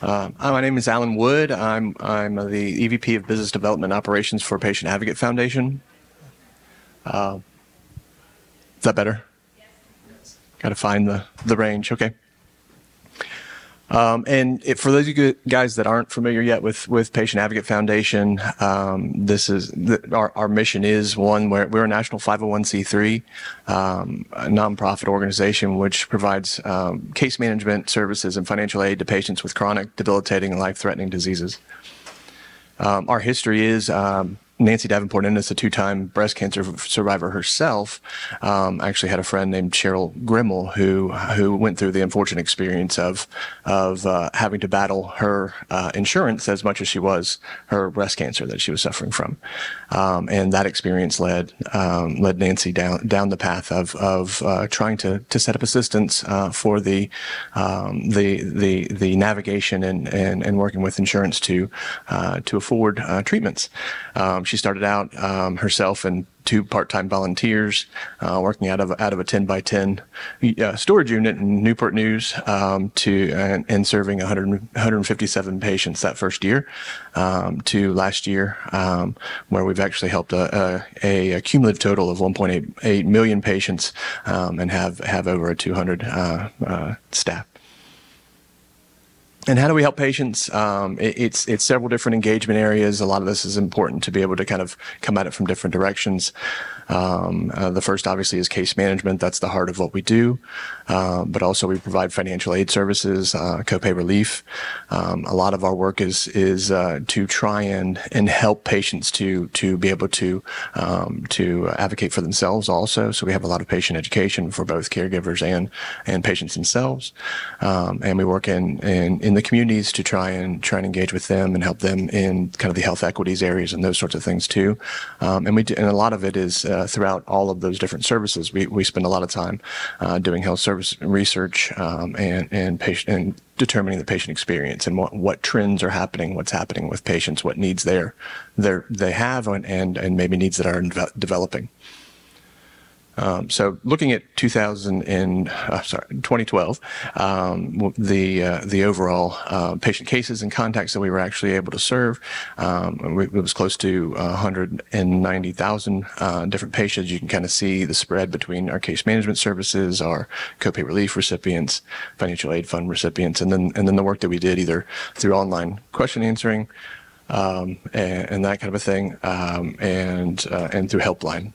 My name is Alan Wood. I'm the EVP of Business Development Operations for Patient Advocate Foundation. Is that better? Got to find the range. Okay. For those of you guys that aren't familiar yet with Patient Advocate Foundation, this is our mission is one where we're a national 501c3 a nonprofit organization which provides case management services and financial aid to patients with chronic, debilitating, and life-threatening diseases. Our history is Nancy Davenport Ennis, a two-time breast cancer survivor herself, actually had a friend named Cheryl Grimmel who went through the unfortunate experience of having to battle her insurance as much as she was her breast cancer that she was suffering from, and that experience led Nancy down the path of trying to set up assistance for the navigation and working with insurance to afford treatments. She started out herself and two part-time volunteers working out of a 10 by 10 storage unit in Newport News and serving 157 patients that first year to last year, where we've actually helped a cumulative total of 1.8 million patients and have over 200 staff. And how do we help patients? It's several different engagement areas. A lot of this is important to be able to kind of come at it from different directions. The first, obviously, is case management. That's the heart of what we do. But also we provide financial aid services, copay relief. A lot of our work is to try and help patients to be able to advocate for themselves also. So we have a lot of patient education for both caregivers and patients themselves. And we work in the communities to try and engage with them and help them in kind of the health equities areas and those sorts of things too. And a lot of it is throughout all of those different services. We spend a lot of time doing health service research and determining the patient experience and what trends are happening, what's happening with patients, what needs they have and maybe needs that are developing. So looking at 2012, the overall patient cases and contacts that we were actually able to serve, it was close to 190,000 different patients. You can kind of see the spread between our case management services, our copay relief recipients, financial aid fund recipients, and then the work that we did either through online question answering, and that kind of a thing, and through helpline.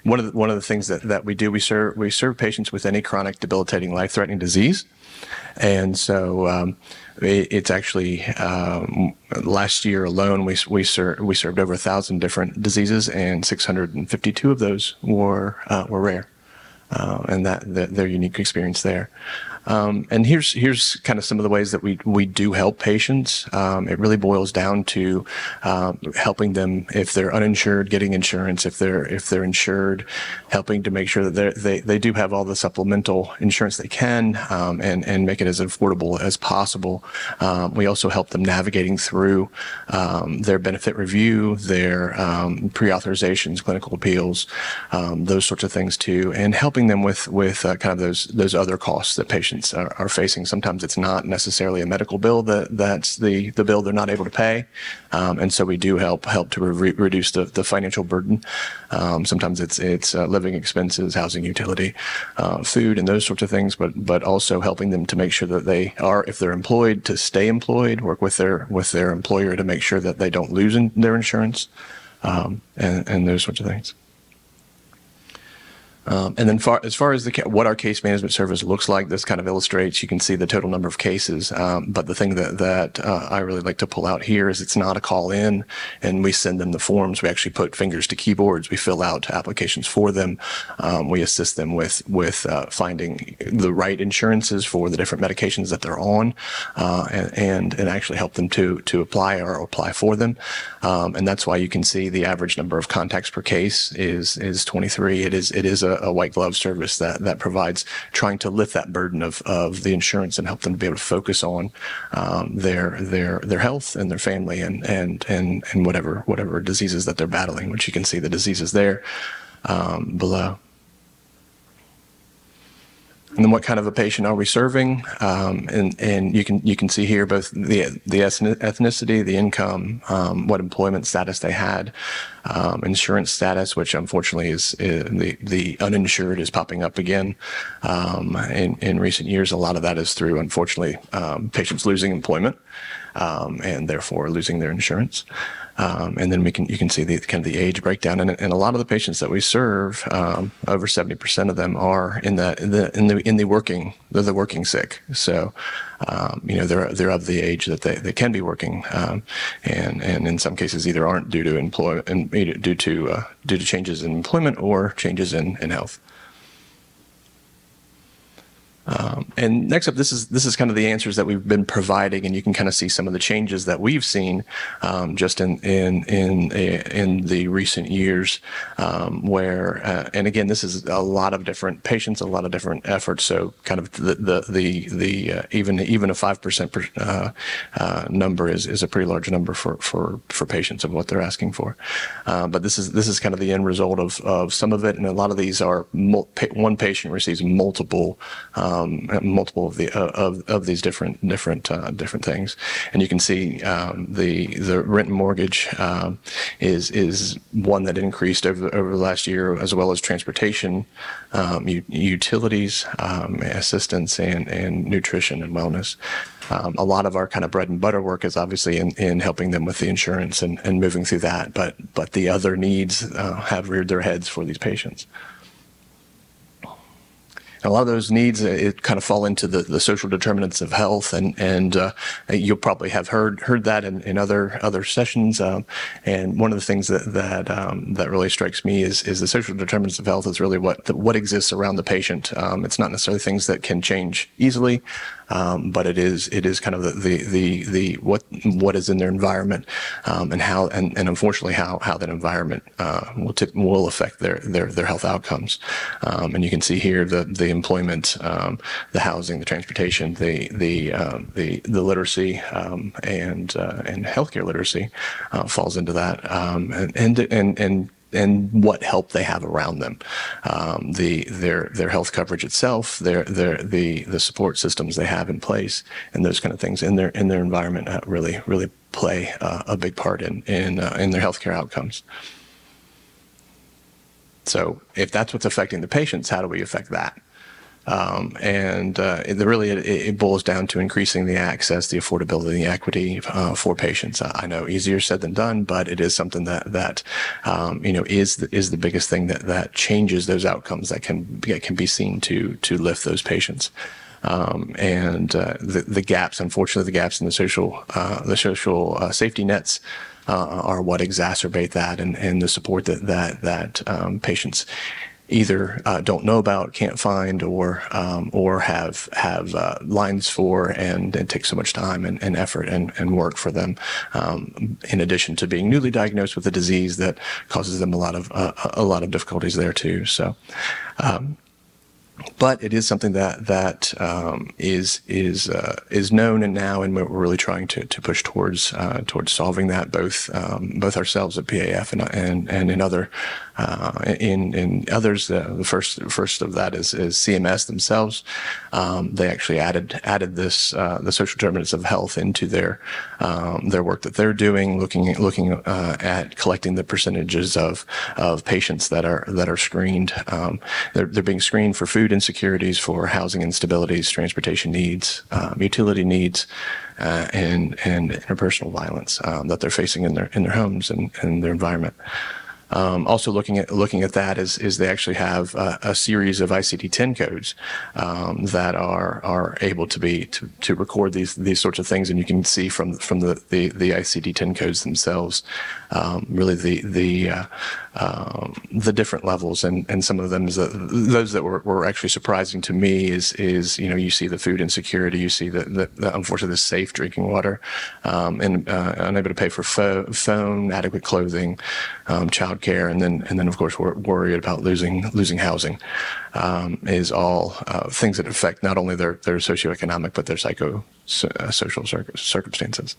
One of the things that we do, we serve patients with any chronic, debilitating, life-threatening disease. And so it's actually last year alone we served over 1,000 different diseases, and 652 of those were rare, and their unique experience there. And here's kind of some of the ways that we do help patients. It really boils down to helping them if they're uninsured, getting insurance. If they're insured, helping to make sure that they do have all the supplemental insurance they can, and make it as affordable as possible. We also help them navigating through their benefit review, their pre-authorizations, clinical appeals, those sorts of things too, and helping them with kind of those other costs that patients are facing. Sometimes it's not necessarily a medical bill that's the bill they're not able to pay, and so we do help to reduce the financial burden. Sometimes it's living expenses, housing, utility, food, and those sorts of things. But also helping them to make sure that they are, if they're employed, to stay employed. Work with their employer to make sure that they don't lose their insurance, and those sorts of things. And then as far as what our case management service looks like, this kind of illustrates, you can see the total number of cases. But the thing that I really like to pull out here is it's not a call in and we send them the forms. We actually put fingers to keyboards. We fill out applications for them. We assist them with finding the right insurances for the different medications that they're on, and actually help them to apply or apply for them. And that's why you can see the average number of contacts per case is 23. It is a white glove service that provides trying to lift that burden of the insurance and help them to be able to focus on their health and their family and whatever diseases that they're battling, which you can see the diseases there below. And then what kind of a patient are we serving? And you can see here both the ethnicity, the income, what employment status they had, insurance status, which unfortunately is the uninsured is popping up again in recent years. A lot of that is through, unfortunately, patients losing employment and therefore losing their insurance. And then you can see the kind of the age breakdown, and a lot of the patients that we serve, over 70% of them are they're the working sick. So, they're of the age that they can be working, and in some cases either aren't due to due to changes in employment or changes in health. And next up, this is kind of the answers that we've been providing, and you can kind of see some of the changes that we've seen just in the recent years, where and again, this is a lot of different patients, a lot of different efforts. So kind of even a 5% number is a pretty large number for patients of what they're asking for. But this is kind of the end result of some of it, and a lot of these are one patient receives multiple of these different things, and you can see the rent and mortgage is one that increased over the last year, as well as transportation, utilities, assistance, and nutrition and wellness. A lot of our kind of bread and butter work is obviously in helping them with the insurance and moving through that, but the other needs have reared their heads for these patients. A lot of those needs it kind of fall into the social determinants of health, and you'll probably have heard that in other sessions. And one of the things that really strikes me is the social determinants of health is really what exists around the patient. It's not necessarily things that can change easily, but it is kind of the what is in their environment, and how and unfortunately how that environment will affect their health outcomes. And you can see here the employment, the housing, the transportation, the literacy, and healthcare literacy falls into that, and what help they have around them, their health coverage itself, the support systems they have in place, and those kind of things in their environment really play a big part in their healthcare outcomes. So if that's what's affecting the patients, how do we affect that? It boils down to increasing the access, the affordability, the equity for patients. I know easier said than done, but it is something that is the biggest thing that changes those outcomes that can be seen to lift those patients. The gaps, unfortunately, the gaps in the social safety nets are what exacerbate that, and the support that patients either don't know about, can't find, or have lines for, and it takes so much time and effort and work for them, in addition to being newly diagnosed with a disease that causes them a lot of difficulties there too. So. But it is something that is known and now, and we're really trying to push towards solving that, both ourselves at PAF and in other in others. The first of that is CMS themselves. They actually added this the social determinants of health into their work that they're doing, looking at collecting the percentages of patients that are screened. They're being screened for food insecurities, for housing instabilities, transportation needs, utility needs, and interpersonal violence that they're facing in their homes and their environment. Also looking at that is they actually have a series of ICD-10 codes that are able to record these sorts of things, and you can see from the ICD-10 codes themselves really the different levels, and some of them those that were actually surprising to me is you see the food insecurity, you see the unfortunately the safe drinking water, and unable to pay for phone, adequate clothing, child care, and then of course we're worried about losing housing, is all things that affect not only their socioeconomic but their social circumstances.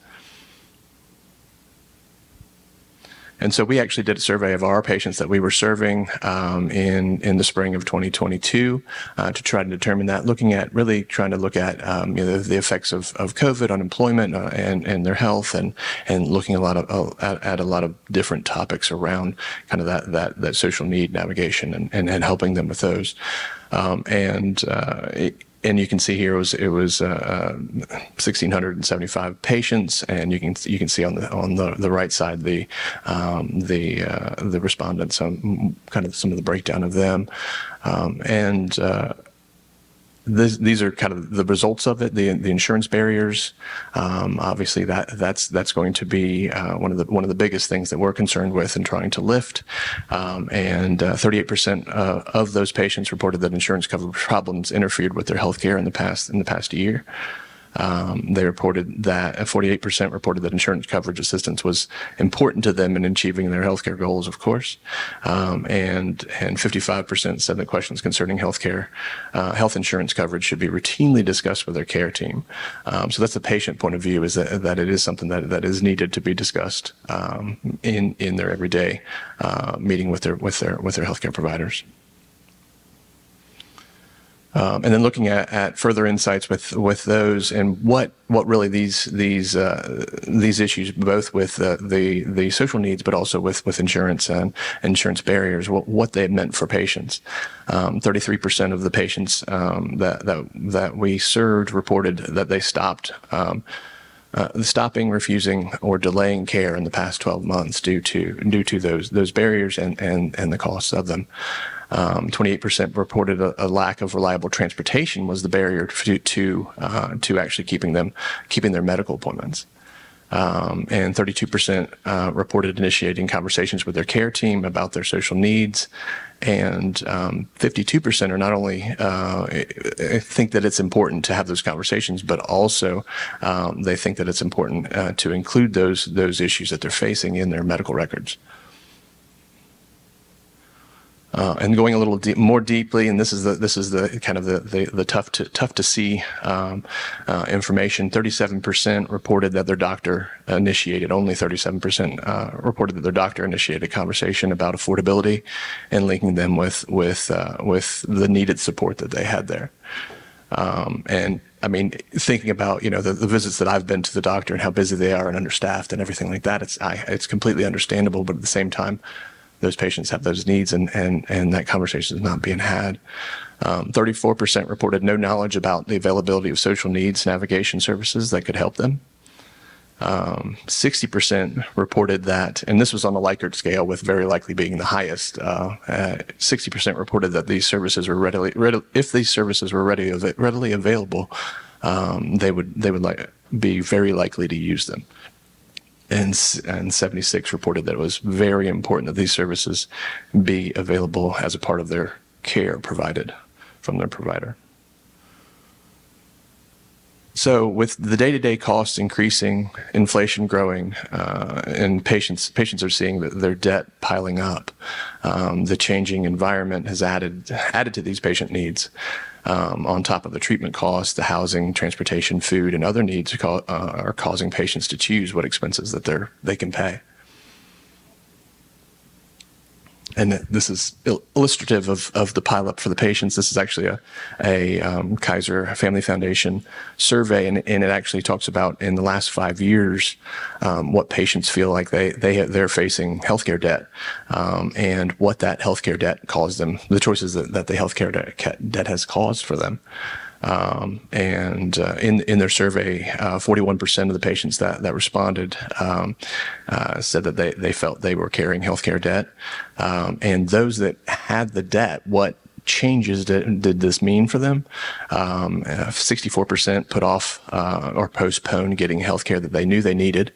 And so we actually did a survey of our patients that we were serving in the spring of 2022 to try to determine that, really trying to look at the effects of COVID on employment and their health, and looking at a lot of different topics around kind of that social need navigation and helping them with those. And you can see here it was 1,675 patients, and you can see on the right side the respondents, kind of some of the breakdown of them, these are kind of the results of it. The insurance barriers, obviously that's going to be one of the biggest things that we're concerned with and trying to lift. 38% of those patients reported that insurance coverage problems interfered with their health care in the past year. They reported that 48% reported that insurance coverage assistance was important to them in achieving their healthcare goals, of course. And 55% said that questions concerning health insurance coverage should be routinely discussed with their care team. So that's the patient point of view, is that it is something that is needed to be discussed in their everyday meeting with their healthcare providers. And then looking at further insights with those, and what really these issues, both with the social needs, but also with insurance and insurance barriers, what they meant for patients. 33% of the patients that we served reported that they stopping, refusing, or delaying care in the past 12 months due to those barriers and the costs of them. 28% reported a lack of reliable transportation was the barrier to actually keeping their medical appointments. And 32% reported initiating conversations with their care team about their social needs. And 52% are not only think that it's important to have those conversations, but also they think that it's important to include those issues that they're facing in their medical records. And going a little more deeply, and this is the kind of the tough to see information. 37% reported that their doctor initiated. Only 37% reported that their doctor initiated a conversation about affordability and linking them with the needed support that they had there. And I mean, thinking about the visits that I've been to the doctor and how busy they are and understaffed and everything like that, it's completely understandable. But at the same time, those patients have those needs, and that conversation is not being had. 34% reported no knowledge about the availability of social needs navigation services that could help them. 60% reported that, and this was on the Likert scale, with very likely being the highest. 60% reported that these services were if these services were readily available, they would be very likely to use them. And 76 reported that it was very important that these services be available as a part of their care provided from their provider. So with the day-to-day costs increasing, inflation growing, and patients are seeing their debt piling up, the changing environment has added to these patient needs. On top of the treatment costs, the housing, transportation, food, and other needs are causing patients to choose what expenses that they can pay. And this is illustrative of the pileup for the patients. This is actually a Kaiser Family Foundation survey, and it actually talks about, in the last 5 years, what patients feel like they're facing healthcare debt, and what that healthcare debt caused them, the choices that the healthcare debt has caused for them. In their survey, 41% of the patients that responded said that they felt they were carrying healthcare debt. And those that had the debt, what changes did this mean for them? 64% put off or postponed getting healthcare that they knew they needed.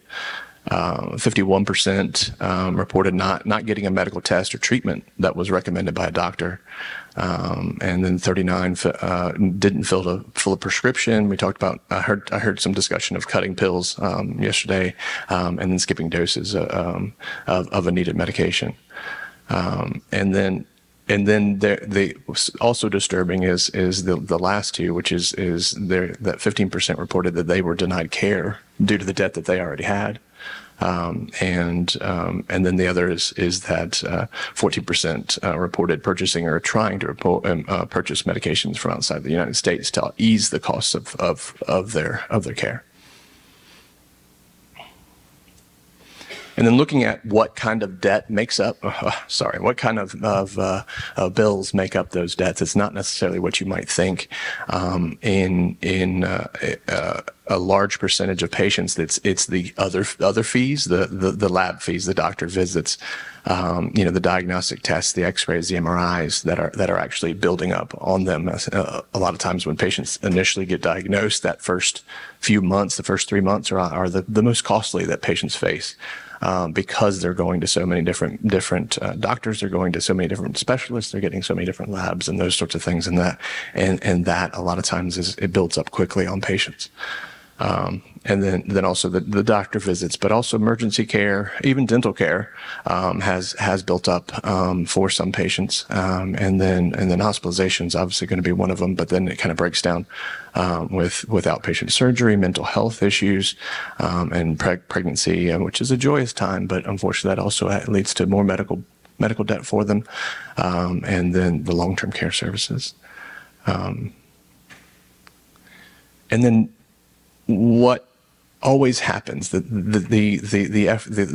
51% reported not getting a medical test or treatment that was recommended by a doctor. And then 39 didn't fill a prescription. We talked about, I heard some discussion of cutting pills yesterday, and then skipping doses of a needed medication. And then also disturbing is the last two, which is that 15% reported that they were denied care due to the debt that they already had. And then the other is that 14% reported purchasing or trying to purchase medications from outside the United States to ease the costs of their care. And then looking at what kind of debt makes up, what kind of bills make up those debts. It's not necessarily what you might think. In a large percentage of patients, it's the other fees, the lab fees, the doctor visits, the diagnostic tests, the X-rays, the MRIs that are actually building up on them. A lot of times when patients initially get diagnosed, that first few months, the first 3 months are the most costly that patients face. Because they're going to so many different doctors, they're going to so many different specialists, they're getting so many different labs and those sorts of things, and that a lot of times it builds up quickly on patients. And then also the doctor visits, but also emergency care, even dental care, has built up for some patients. And then hospitalization is obviously going to be one of them, but then it kind of breaks down with outpatient surgery, mental health issues, and pregnancy, which is a joyous time, but unfortunately that also leads to more medical debt for them, and then the long-term care services. And then what always happens, the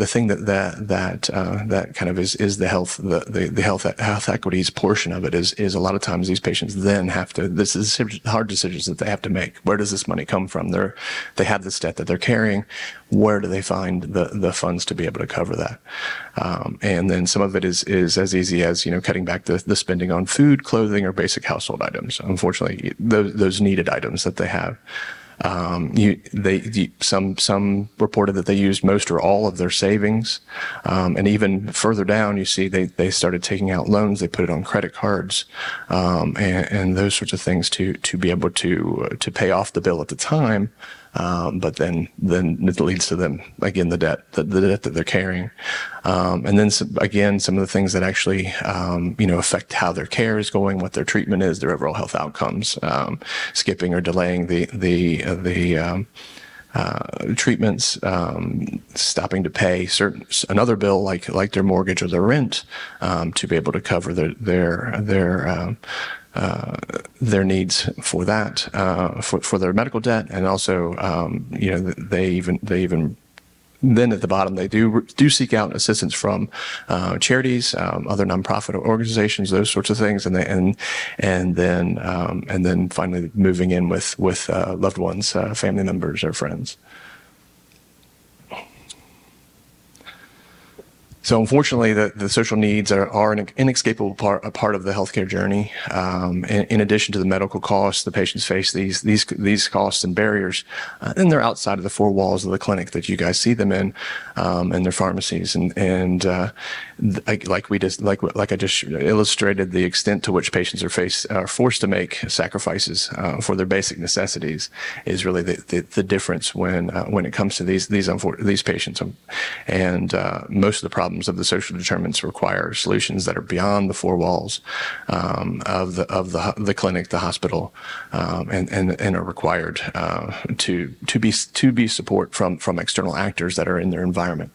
thing that kind of is the health equities portion of it is a lot of times these patients then have to, this is hard decisions that they have to make. Where does this money come from? They have this debt that they're carrying. Where do they find the funds to be able to cover that? And then some of it is as easy as, cutting back the spending on food, clothing, or basic household items. Unfortunately, those needed items that they have. Some reported that they used most or all of their savings, and even further down, you see they started taking out loans. They put it on credit cards, and those sorts of things to be able to pay off the bill at the time. But then it leads to them, again, the debt that they're carrying. And then some of the things that actually, affect how their care is going, what their treatment is, their overall health outcomes, skipping or delaying the treatments, stopping to pay another bill like their mortgage or their rent, to be able to cover their needs for that, for their medical debt, and also, they even then at the bottom they do seek out assistance from charities, other nonprofit organizations, those sorts of things, and then finally moving in with loved ones, family members or friends. So unfortunately, the social needs are an inescapable part of the healthcare journey. In addition to the medical costs, the patients face these costs and barriers, and they're outside of the four walls of the clinic that you guys see them in, and their pharmacies. And like I just illustrated, the extent to which patients are forced to make sacrifices for their basic necessities is really the difference when it comes to these patients. And most of the problems of the social determinants require solutions that are beyond the four walls of the clinic, the hospital, and are required to be support from external actors that are in their environment.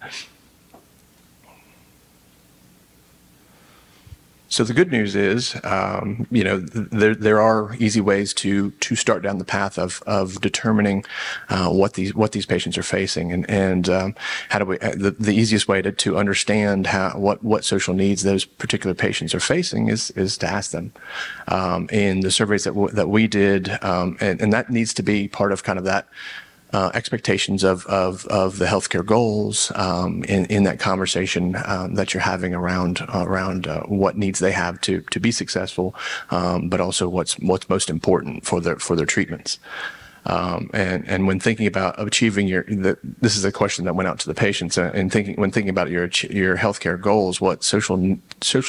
So the good news is, there are easy ways to start down the path of determining what these patients are facing, and how do we the easiest way to understand what social needs those particular patients are facing is to ask them. In the surveys that we did, and that needs to be part of kind of that. Expectations of the healthcare goals in that conversation that you're having around what needs they have to be successful, but also what's most important for their treatments. And when thinking about achieving this is a question that went out to the patients, when thinking about your healthcare goals, what social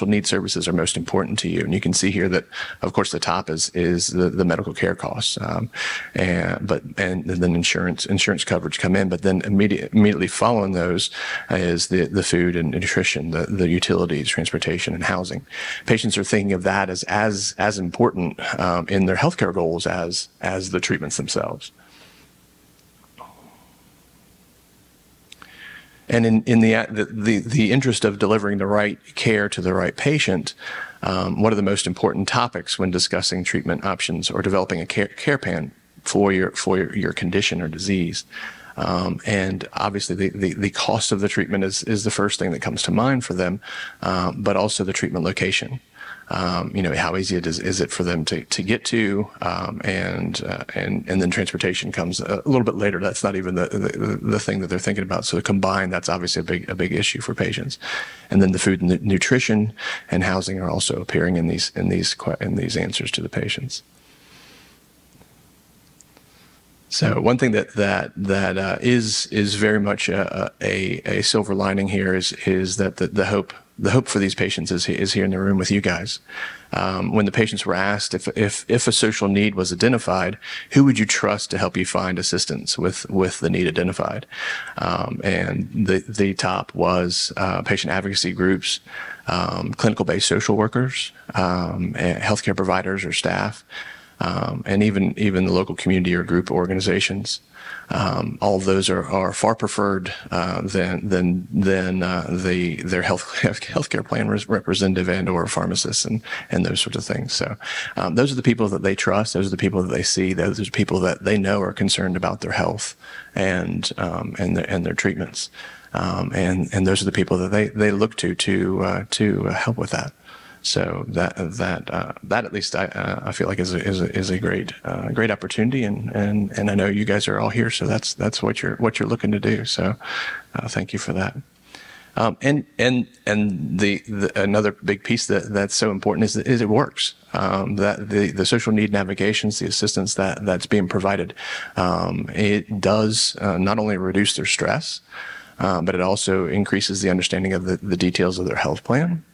need services are most important to you. And you can see here that, of course, the top is the medical care costs, and then insurance coverage come in, but then immediately following those is the food and nutrition, the utilities, transportation, and housing. Patients are thinking of that as important in their healthcare goals as the treatments themselves. And in the interest of delivering the right care to the right patient, one of the most important topics when discussing treatment options or developing a care plan for your condition or disease. And obviously the cost of the treatment is the first thing that comes to mind for them, but also the treatment location. How easy is it for them to get to, and then transportation comes a little bit later. That's not even the thing that they're thinking about. So combined, that's obviously a big issue for patients. And then the food and nutrition and housing are also appearing in these answers to the patients. So one thing that is very much a silver lining here is that the hope for these patients is here in the room with you guys. When the patients were asked if a social need was identified, who would you trust to help you find assistance with the need identified? And the top was patient advocacy groups, clinical-based social workers, healthcare providers or staff, and even the local community or group organizations. All of those are far preferred than their healthcare plan representative or pharmacists and those sorts of things. So those are the people that they trust. Those are the people that they see. Those are the people that they know are concerned about their health and their treatments. And those are the people that they look to help with that. So that at least I feel like is a great opportunity, and I know you guys are all here, so that's what you're looking to do. So thank you for that. And the another big piece that's so important is it works. That the social need navigations, the assistance that's being provided, it does not only reduce their stress, but it also increases the understanding of the details of their health plan.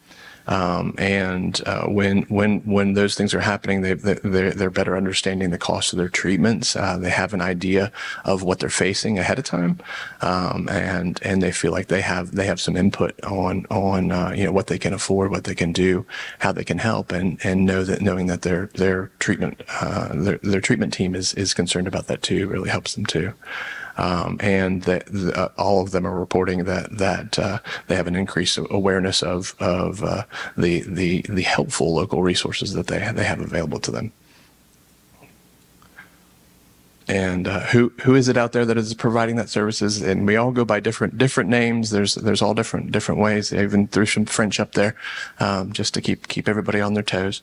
When those things are happening, they're better understanding the cost of their treatments. They have an idea of what they're facing ahead of time, and they feel like they have some input on what they can afford, what they can do, how they can help, and knowing that their treatment team is concerned about that too really helps them too. And that all of them are reporting that they have an increased awareness of the helpful local resources that they have available to them. And who is it out there that is providing that services? And we all go by different names. There's all different ways. I even threw some French up there, just to keep everybody on their toes.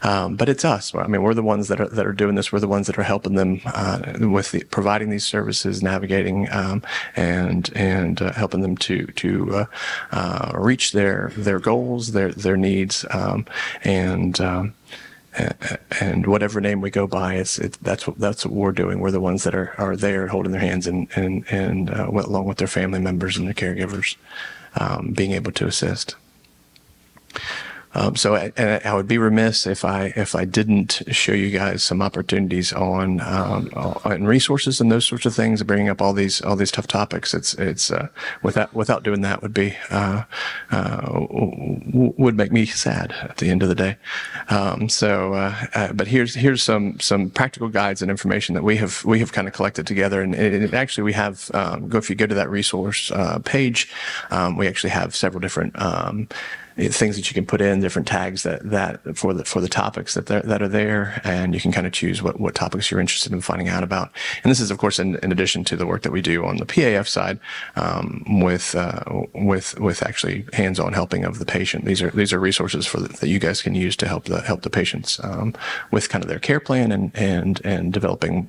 But it's us. I mean, we're the ones that are doing this. We're the ones that are helping them with providing these services, navigating, and helping them to reach their goals, their needs, and whatever name we go by, that's what we're doing. We're the ones that are there holding their hands and along with their family members and their caregivers, being able to assist. So I would be remiss if I didn't show you guys some opportunities on resources and those sorts of things. Bringing up all these tough topics, it's without doing that would make me sad at the end of the day. But here's some practical guides and information that we have kind of collected together, and actually we have if you go to that resource page, we actually have several different things that you can put in, different tags that for the topics that are there, and you can kind of choose what topics you're interested in finding out about. And this is, of course, in addition to the work that we do on the PAF side, with actually hands-on helping of the patient. These are resources that you guys can use to help the patients with kind of their care plan and developing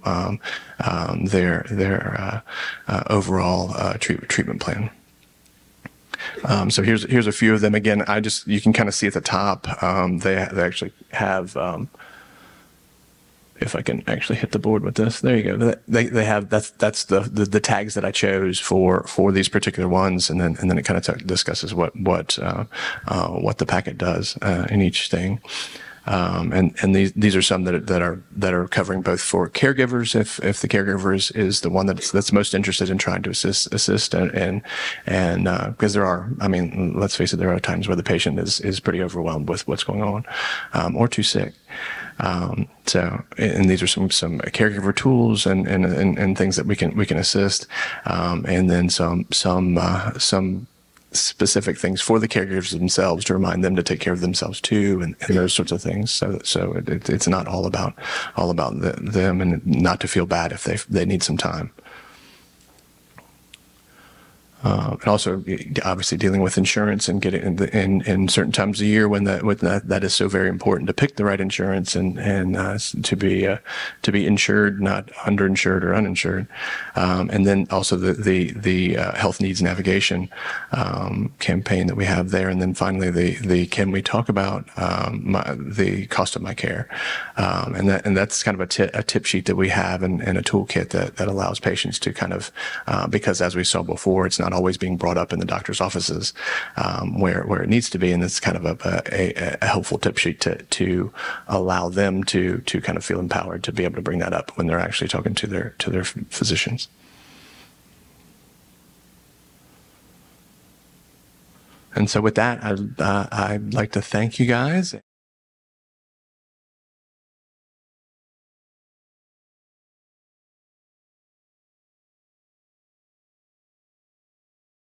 their overall treatment plan. So here's a few of them. Again, you can kind of see at the top, they actually have, if I can actually hit the board with this, there you go. They have, that's the tags that I chose for these particular ones. And then it kind of discusses what the packet does, in each thing. And these are some that are covering both for caregivers, if the caregiver is the one that's most interested in trying to assist and because there are, I mean, let's face it, there are times where the patient is pretty overwhelmed with what's going on, or too sick. And these are some caregiver tools and things that we can assist, and then some specific things for the caregivers themselves to remind them to take care of themselves too, and those sorts of things. So it's not all about them, and not to feel bad if they need some time. And also, obviously, dealing with insurance and getting in certain times of the year when that is so very important to pick the right insurance and to be insured, not underinsured or uninsured. And then also the health needs navigation campaign that we have there. And then finally, the can we talk about the cost of my care? And that's kind of a tip sheet that we have and a toolkit that allows patients to kind of because as we saw before, it's not always being brought up in the doctor's offices where it needs to be, and it's kind of a helpful tip sheet to allow them to kind of feel empowered to be able to bring that up when they're actually talking to their physicians. And so with that, I'd like to thank you guys.